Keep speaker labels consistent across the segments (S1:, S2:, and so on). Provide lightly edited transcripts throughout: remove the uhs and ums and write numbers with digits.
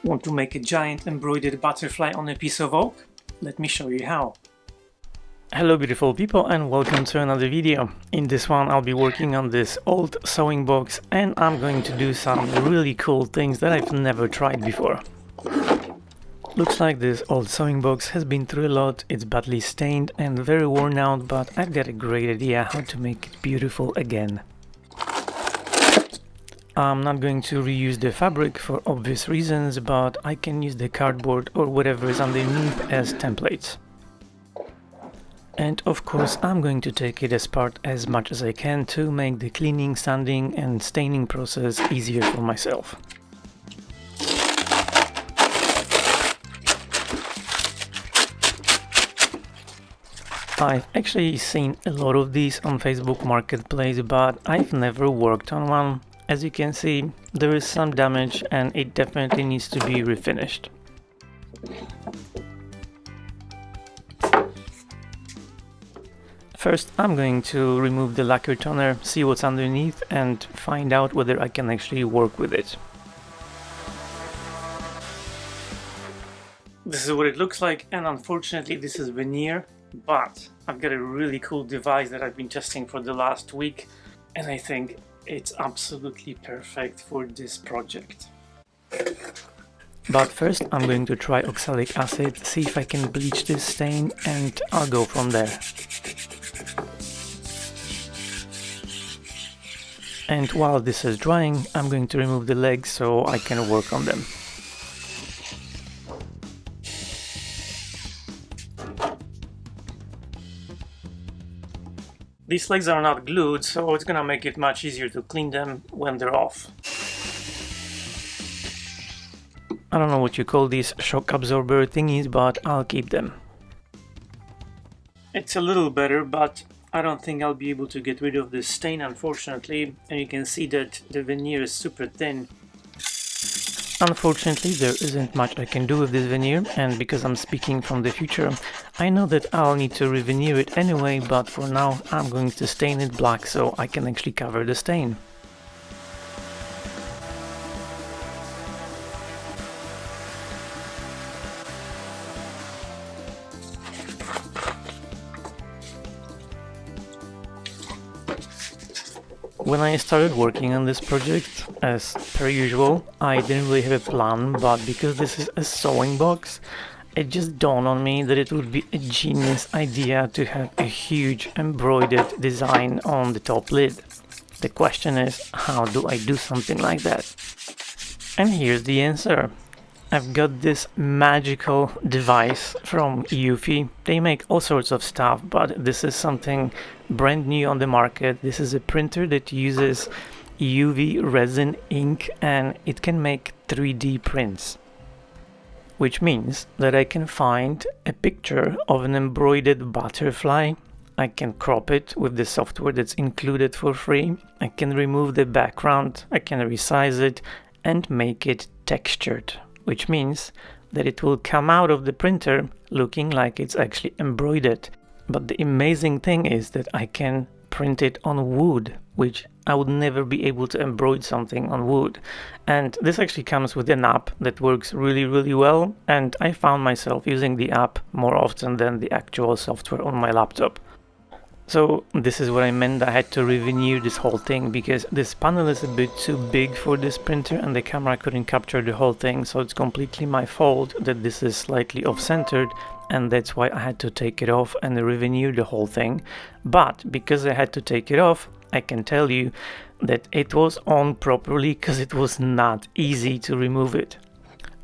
S1: Want to make a giant embroidered butterfly on a piece of oak? Let me show you how. Hello beautiful people and welcome to another video. In this one I'll be working on this old sewing box and I'm going to do some really cool things that I've never tried before. Looks like this old sewing box has been through a lot, it's badly stained and very worn out, but I've got a great idea how to make it beautiful again. I'm not going to reuse the fabric for obvious reasons, but I can use the cardboard or whatever is underneath as templates. And of course I'm going to take it apart as much as I can to make the cleaning, sanding and staining process easier for myself. I've actually seen a lot of these on Facebook Marketplace, but I've never worked on one. As you can see, there is some damage and it definitely needs to be refinished. First, I'm going to remove the lacquer toner, see what's underneath and find out whether I can actually work with it. This is what it looks like, and unfortunately this is veneer, but I've got a really cool device that I've been testing for the last week and I think it's absolutely perfect for this project. But first I'm going to try oxalic acid, see if I can bleach this stain, and I'll go from there. And while this is drying, I'm going to remove the legs so I can work on them. These legs are not glued, so it's gonna make it much easier to clean them when they're off. I don't know what you call these shock absorber thingies, but I'll keep them. It's a little better, but I don't think I'll be able to get rid of this stain, unfortunately, and you can see that the veneer is super thin. Unfortunately, there isn't much I can do with this veneer, and because I'm speaking from the future, I know that I'll need to re-veneer it anyway, but for now I'm going to stain it black so I can actually cover the stain. When I started working on this project, as per usual, I didn't really have a plan, but because this is a sewing box, it just dawned on me that it would be a genius idea to have a huge embroidered design on the top lid. The question is, how do I do something like that? And here's the answer. I've got this magical device from Eufy. They make all sorts of stuff, but this is something brand new on the market. This is a printer that uses UV resin ink and it can make 3D prints. Which means that I can find a picture of an embroidered butterfly. I can crop it with the software that's included for free. I can remove the background, I can resize it and make it textured. Which means that it will come out of the printer looking like it's actually embroidered. But the amazing thing is that I can print it on wood, which I would never be able to embroider something on wood. And this actually comes with an app that works really well, and I found myself using the app more often than the actual software on my laptop. So this is what I meant. I had to re-veneer this whole thing because this panel is a bit too big for this printer and the camera couldn't capture the whole thing, so it's completely my fault that this is slightly off-centered, and that's why I had to take it off and re-veneer the whole thing. But because I had to take it off, I can tell you that it was on properly because it was not easy to remove it.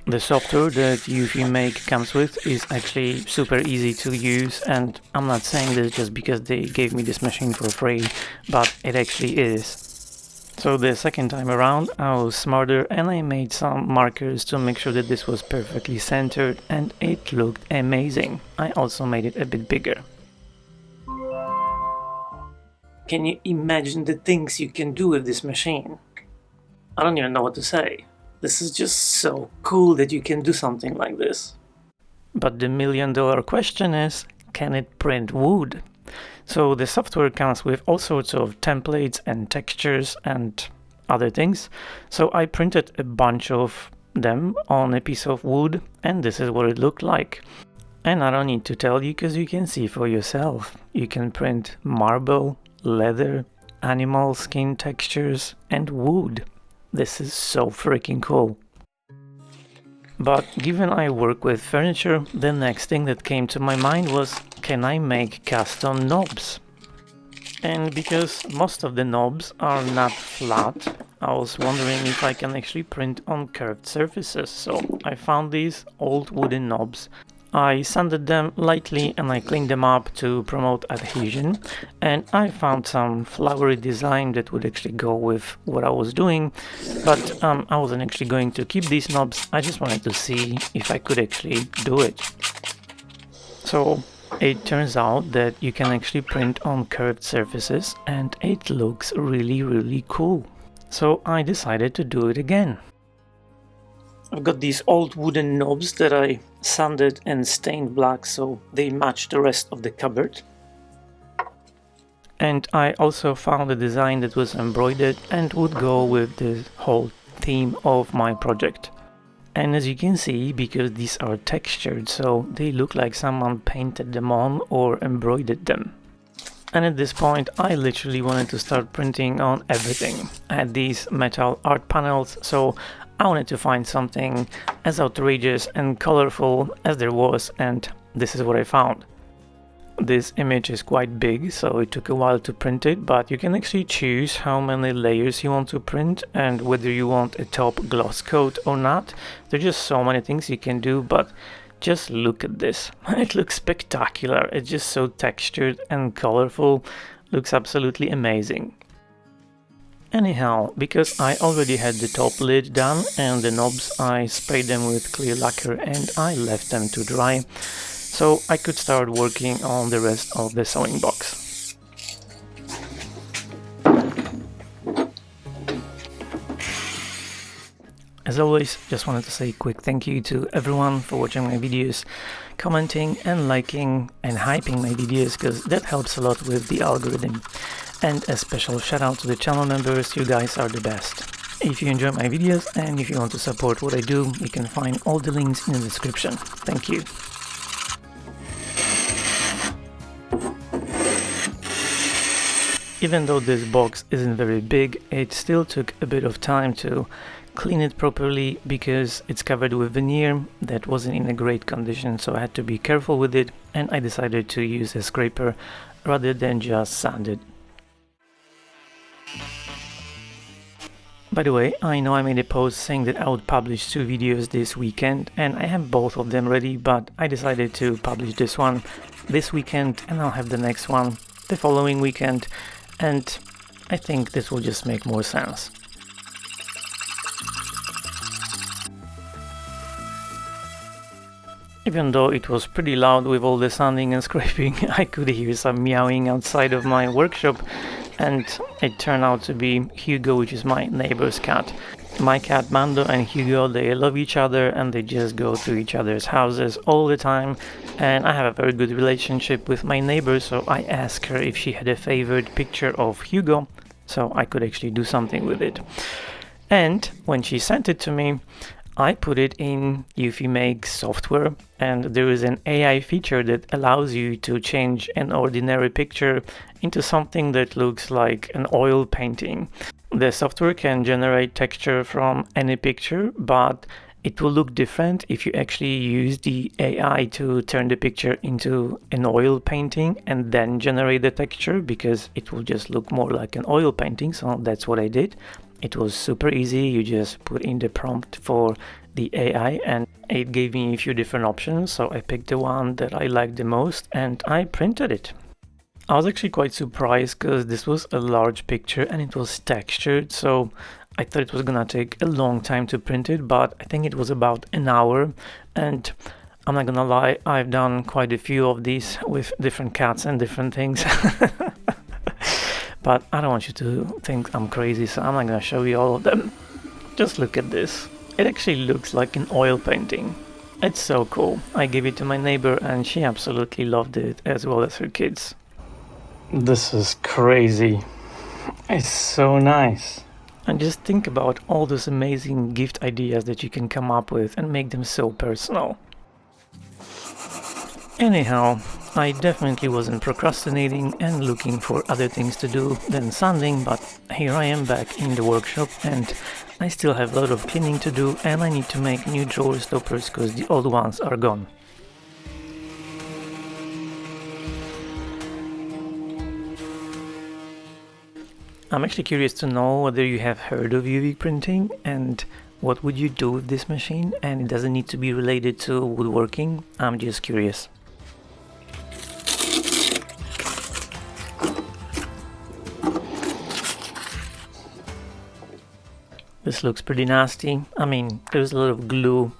S1: The software that Eufy make comes with is actually super easy to use, and I'm not saying this just because they gave me this machine for free, but it actually is. So the second time around I was smarter and I made some markers to make sure that this was perfectly centered and it looked amazing. I also made it a bit bigger. Can you imagine the things you can do with this machine? I don't even know what to say. This is just so cool that you can do something like this. But the million-dollar question is, can it print wood? So the software comes with all sorts of templates and textures and other things. So I printed a bunch of them on a piece of wood, and this is what it looked like. And I don't need to tell you because you can see for yourself. You can print marble, leather, animal skin textures, and wood. This is so freaking cool. But given I work with furniture, the next thing that came to my mind was, can I make custom knobs? And because most of the knobs are not flat, I was wondering if I can actually print on curved surfaces. So I found these old wooden knobs. I sanded them lightly and I cleaned them up to promote adhesion, and I found some flowery design that would actually go with what I was doing, but I wasn't actually going to keep these knobs. I just wanted to see if I could actually do it. So it turns out that you can actually print on curved surfaces and it looks really cool. So I decided to do it again. I've got these old wooden knobs that I sanded and stained black so they match the rest of the cupboard. And I also found a design that was embroidered and would go with the whole theme of my project. And as you can see, because these are textured, so they look like someone painted them on or embroidered them. And at this point, I literally wanted to start printing on everything. I had these metal art panels, so I wanted to find something as outrageous and colorful as there was, and this is what I found. This image is quite big, so it took a while to print it, but you can actually choose how many layers you want to print and whether you want a top gloss coat or not. There's just so many things you can do, but just look at this. It looks spectacular. It's just so textured and colorful. Looks absolutely amazing. Anyhow, because I already had the top lid done and the knobs, I sprayed them with clear lacquer and I left them to dry, so I could start working on the rest of the sewing box. As always, just wanted to say a quick thank you to everyone for watching my videos, commenting and liking and hyping my videos, because that helps a lot with the algorithm. And a special shout out to the channel members, you guys are the best. If you enjoy my videos and if you want to support what I do, you can find all the links in the description. Thank you. Even though this box isn't very big, it still took a bit of time to clean it properly because it's covered with veneer that wasn't in a great condition, so I had to be careful with it, and I decided to use a scraper rather than just sand it. By the way, I know I made a post saying that I would publish 2 videos this weekend, and I have both of them ready, but I decided to publish this one this weekend and I'll have the next one the following weekend, and I think this will just make more sense. Even though it was pretty loud with all the sanding and scraping, I could hear some meowing outside of my workshop, and it turned out to be Hugo, which is my neighbor's cat. My cat Mando and Hugo, they love each other and they just go to each other's houses all the time, and I have a very good relationship with my neighbor, so I asked her if she had a favorite picture of Hugo so I could actually do something with it. And when she sent it to me, I put it in Eufy Make software, and there is an AI feature that allows you to change an ordinary picture into something that looks like an oil painting. The software can generate texture from any picture, but it will look different if you actually use the AI to turn the picture into an oil painting and then generate the texture, because it will just look more like an oil painting. So that's what I did. It was super easy. You just put in the prompt for the AI and it gave me a few different options. So I picked the one that I liked the most and I printed it. I was actually quite surprised because this was a large picture and it was textured. So I thought it was gonna take a long time to print it, but I think it was about an hour. And I'm not gonna lie, I've done quite a few of these with different cats and different things. But I don't want you to think I'm crazy, so I'm not gonna show you all of them. Just look at this. It actually looks like an oil painting. It's so cool. I gave it to my neighbor and she absolutely loved it, as well as her kids. This is crazy. It's so nice. And just think about all those amazing gift ideas that you can come up with and make them so personal. Anyhow, I definitely wasn't procrastinating and looking for other things to do than sanding, but here I am back in the workshop and I still have a lot of cleaning to do, and I need to make new drawer stoppers because the old ones are gone. I'm actually curious to know whether you have heard of UV printing and what would you do with this machine, and it doesn't need to be related to woodworking. I'm just curious. This looks pretty nasty. I mean, there's a lot of glue,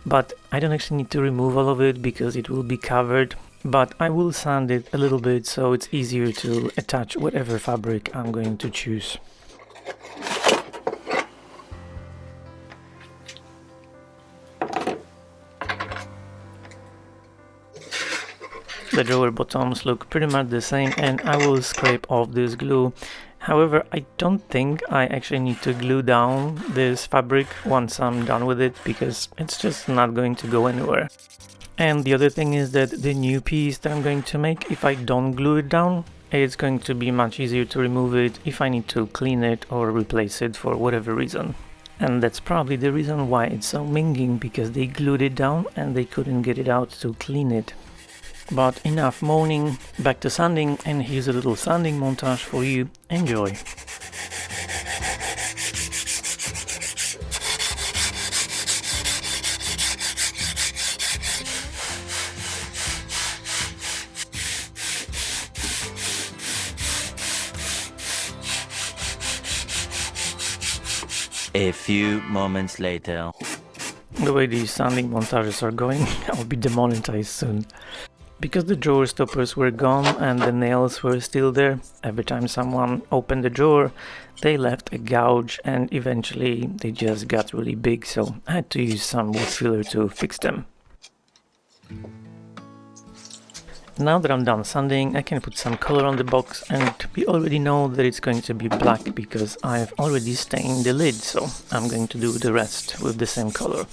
S1: but I don't actually need to remove all of it because it will be covered. But I will sand it a little bit so it's easier to attach whatever fabric I'm going to choose. The drawer bottoms look pretty much the same, and I will scrape off this glue. However, I don't think I actually need to glue down this fabric once I'm done with it because it's just not going to go anywhere. And the other thing is that the new piece that I'm going to make, if I don't glue it down, it's going to be much easier to remove it if I need to clean it or replace it for whatever reason. And that's probably the reason why it's so minging, because they glued it down and they couldn't get it out to clean it. But enough moaning, back to sanding, and here's a little sanding montage for you. Enjoy!
S2: A few moments later.
S1: The way these sanding montages are going, I'll be demonetized soon. Because the drawer stoppers were gone and the nails were still there, every time someone opened the drawer, they left a gouge and eventually they just got really big, so I had to use some wood filler to fix them. Now that I'm done sanding, I can put some color on the box, and we already know that it's going to be black because I've already stained the lid, so I'm going to do the rest with the same color.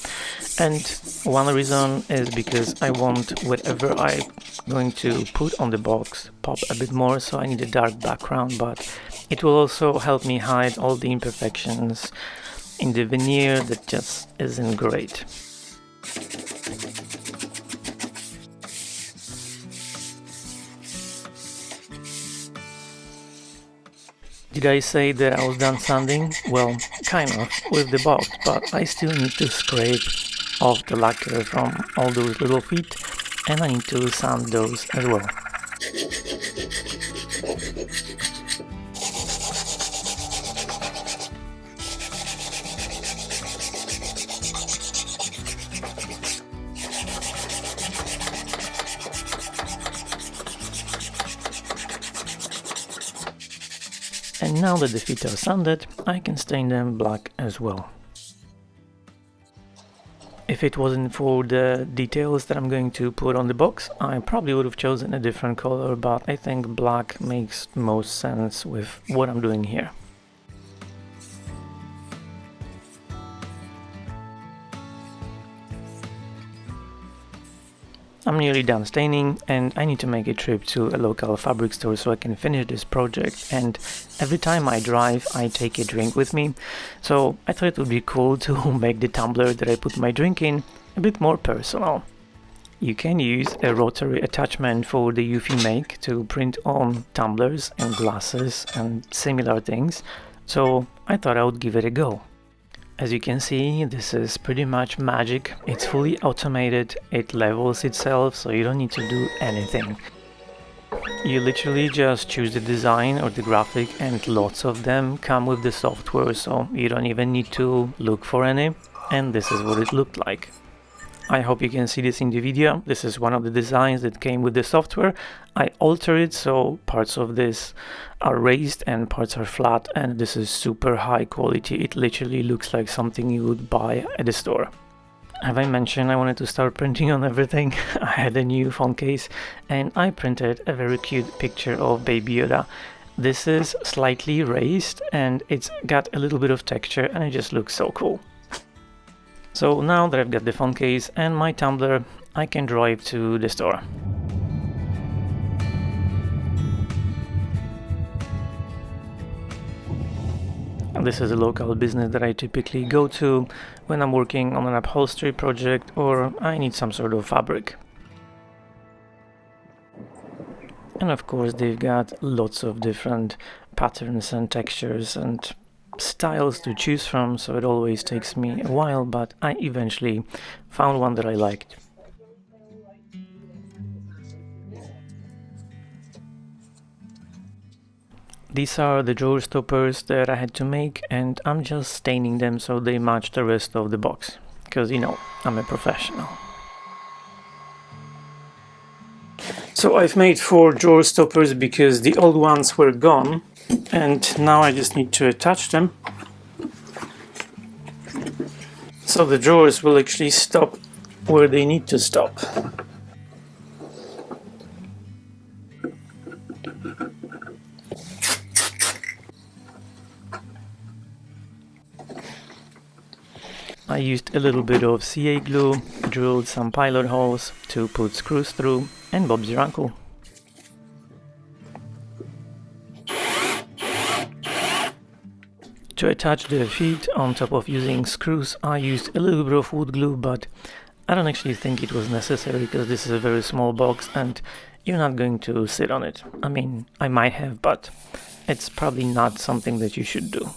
S1: And one reason is because I want whatever I'm going to put on the box pop a bit more, so I need a dark background, but it will also help me hide all the imperfections in the veneer that just isn't great. Did I say that I was done sanding? Well, kind of, with the box, but I still need to scrape off the lacquer from all those little feet, and I need to sand those as well. And now that the feet are sanded, I can stain them black as well. If it wasn't for the details that I'm going to put on the box, I probably would have chosen a different color, but I think black makes most sense with what I'm doing here. I'm nearly done staining and I need to make a trip to a local fabric store so I can finish this project, and every time I drive I take a drink with me, so I thought it would be cool to make the tumbler that I put my drink in a bit more personal. You can use a rotary attachment for the UV make to print on tumblers and glasses and similar things, so I thought I would give it a go. As you can see, this is pretty much magic. It's fully automated, it levels itself, so you don't need to do anything. You literally just choose the design or the graphic, and lots of them come with the software, so you don't even need to look for any. And this is what it looked like. I hope you can see this in the video. This is one of the designs that came with the software. I altered it so parts of this are raised and parts are flat, and this is super high quality. It literally looks like something you would buy at the store. Have I mentioned I wanted to start printing on everything? I had a new phone case and I printed a very cute picture of Baby Yoda. This is slightly raised and it's got a little bit of texture and it just looks so cool. So now that I've got the phone case and my tumbler, I can drive to the store. This is a local business that I typically go to when I'm working on an upholstery project or I need some sort of fabric. And of course they've got lots of different patterns and textures and styles to choose from, so it always takes me a while, but I eventually found one that I liked. These are the drawer stoppers that I had to make, and I'm just staining them so they match the rest of the box, because you know, I'm a professional. So I've made 4 drawer stoppers because the old ones were gone, and now I just need to attach them. So the drawers will actually stop where they need to stop. I used a little bit of CA glue, drilled some pilot holes to put screws through, and Bob's your uncle. To attach the feet on top of using screws, I used a little bit of wood glue, but I don't actually think it was necessary because this is a very small box and you're not going to sit on it. I mean, I might have, but it's probably not something that you should do.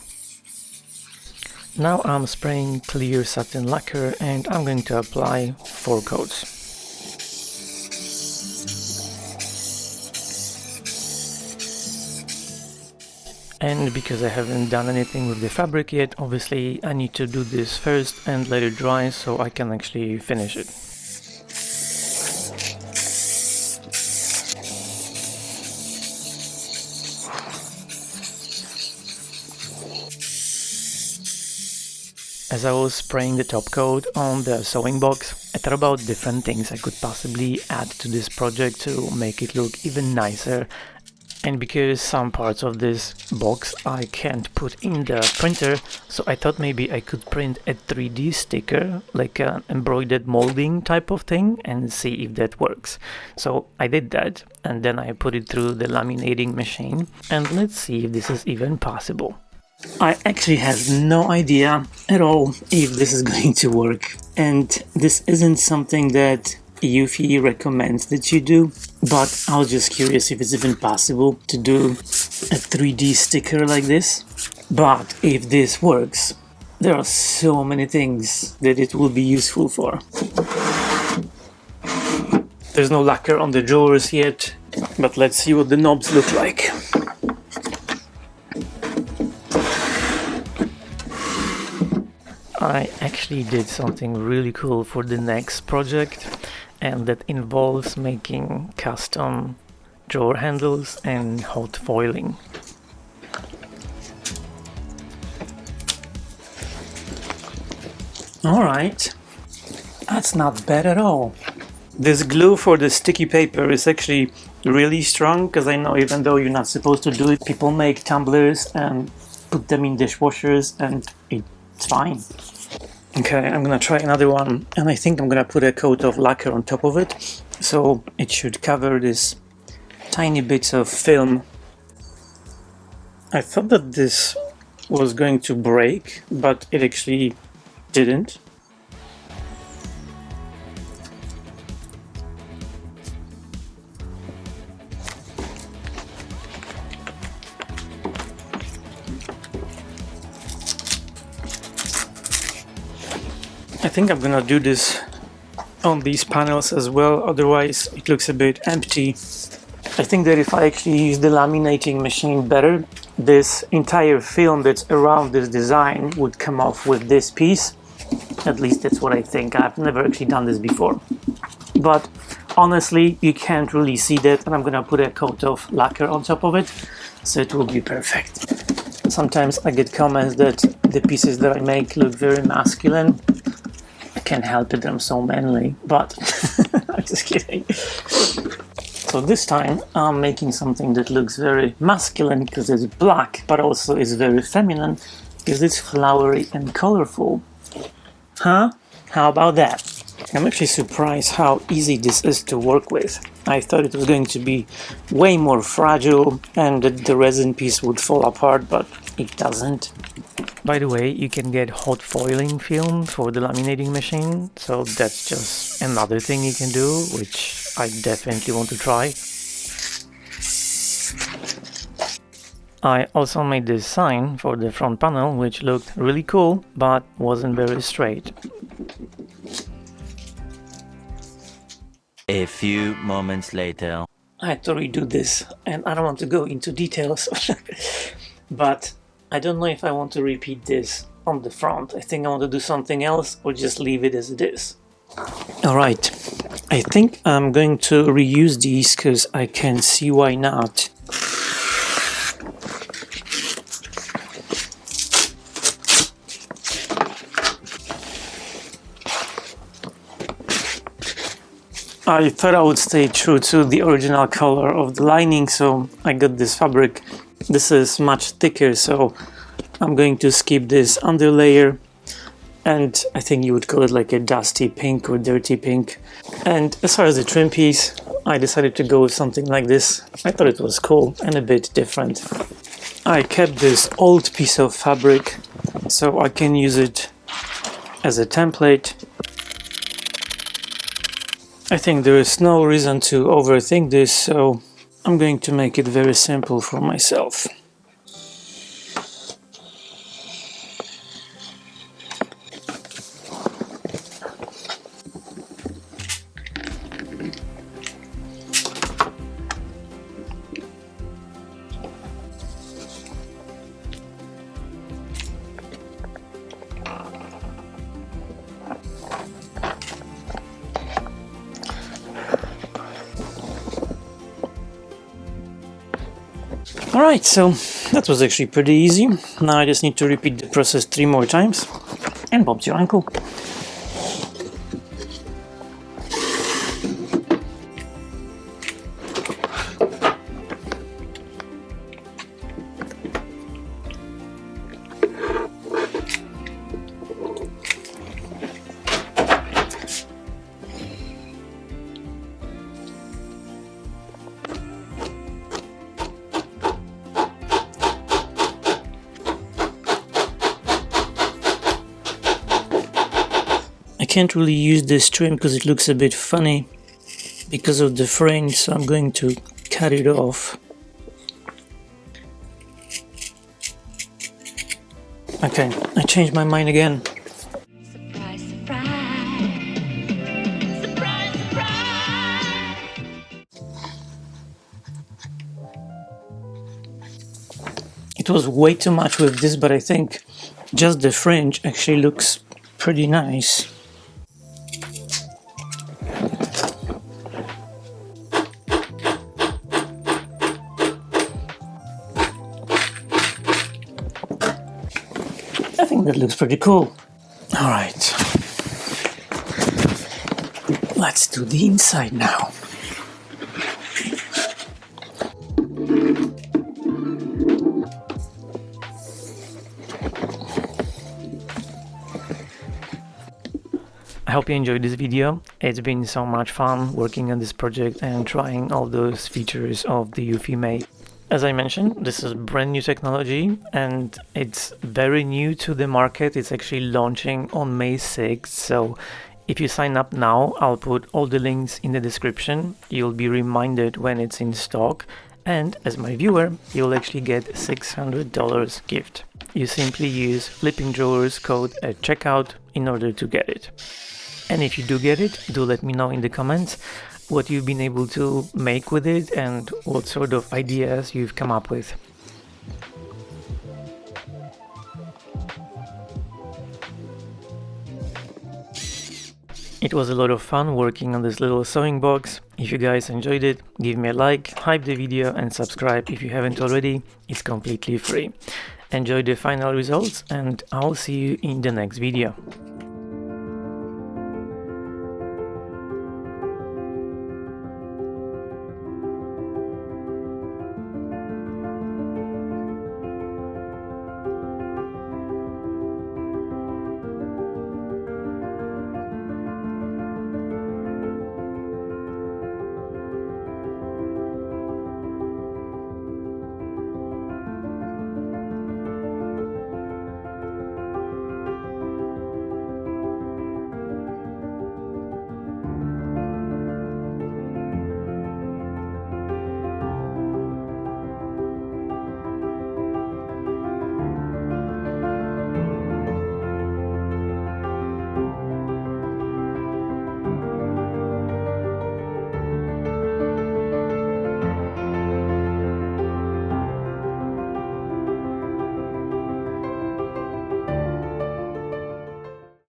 S1: Now I'm spraying clear satin lacquer and I'm going to apply 4 coats. And because I haven't done anything with the fabric yet, obviously I need to do this first and let it dry so I can actually finish it. As I was spraying the top coat on the sewing box, I thought about different things I could possibly add to this project to make it look even nicer. And because some parts of this box I can't put in the printer, so I thought maybe I could print a 3D sticker, like an embroidered molding type of thing, and see if that works. So I did that, and then I put it through the laminating machine, and let's see if this is even possible. I actually have no idea at all if this is going to work, and this isn't something that Eufy recommends that you do, but I was just curious if it's even possible to do a 3D sticker like this. But if this works, there are so many things that it will be useful for. There's no lacquer on the drawers yet, but let's see what the knobs look like. I actually did something really cool for the next project, and that involves making custom drawer handles and hot foiling. Alright, that's not bad at all. This glue for the sticky paper is actually really strong, because I know even though you're not supposed to do it, people make tumblers and put them in dishwashers and it's fine. Okay, I'm gonna try another one, and I think I'm gonna put a coat of lacquer on top of it, so it should cover this tiny bits of film. I thought that this was going to break, but it actually didn't. I think I'm gonna do this on these panels as well, otherwise it looks a bit empty. I think that if I actually use the laminating machine better, this entire film that's around this design would come off with this piece. At least that's what I think. I've never actually done this before. But honestly, you can't really see that, and I'm gonna put a coat of lacquer on top of it, so it will be perfect. Sometimes I get comments that the pieces that I make look very masculine. I can't help it, I'm so manly, but I'm just kidding. So So this time I'm making something that looks very masculine because it's black, but also is very feminine because it's flowery and colorful. Huh? How about that? I'm actually surprised how easy this is to work with. I thought it was going to be way more fragile and that the resin piece would fall apart, but it doesn't. By the way, you can get hot foiling film for the laminating machine, so that's just another thing you can do, which I definitely want to try. I also made this sign for the front panel, which looked really cool, but wasn't very straight.
S2: A few moments later.
S1: I had to redo this, and I don't want to go into details, but I don't know if I want to repeat this on the front. I think I want to do something else or just leave it as it is. Alright, I think I'm going to reuse these because I can see why not. I thought I would stay true to the original color of the lining, so I got this fabric. This is much thicker, so I'm going to skip this underlayer, and I think you would call it like a dusty pink or dirty pink. And as far as the trim piece, I decided to go with something like this. I thought it was cool and a bit different. I kept this old piece of fabric so I can use it as a template. I think there is no reason to overthink this, so I'm going to make it very simple for myself. Alright, so that was actually pretty easy. Now I just need to repeat the process 3 more times. And Bob's your uncle. I can't really use this trim because it looks a bit funny because of the fringe, so I'm going to cut it off. Okay, I changed my mind again.
S3: Surprise, surprise. Surprise, surprise.
S1: It was way too much with this, but I think just the fringe actually looks pretty nice. I think that looks pretty cool. All right, let's do the inside now. I hope you enjoyed this video. It's been so much fun working on this project and trying all those features of the Eufy Mate. As I mentioned, this is brand new technology and it's very new to the market. It's actually launching on May 6th, so if you sign up now, I'll put all the links in the description. You'll be reminded when it's in stock, and as my viewer, you'll actually get $600 gift. You simply use Flipping Drawers code at checkout in order to get it. And if you do get it, do let me know in the comments what you've been able to make with it and what sort of ideas you've come up with. It was a lot of fun working on this little sewing box. If you guys enjoyed it, give me a like, hype the video and subscribe if you haven't already. It's completely free. Enjoy the final results and I'll see you in the next video.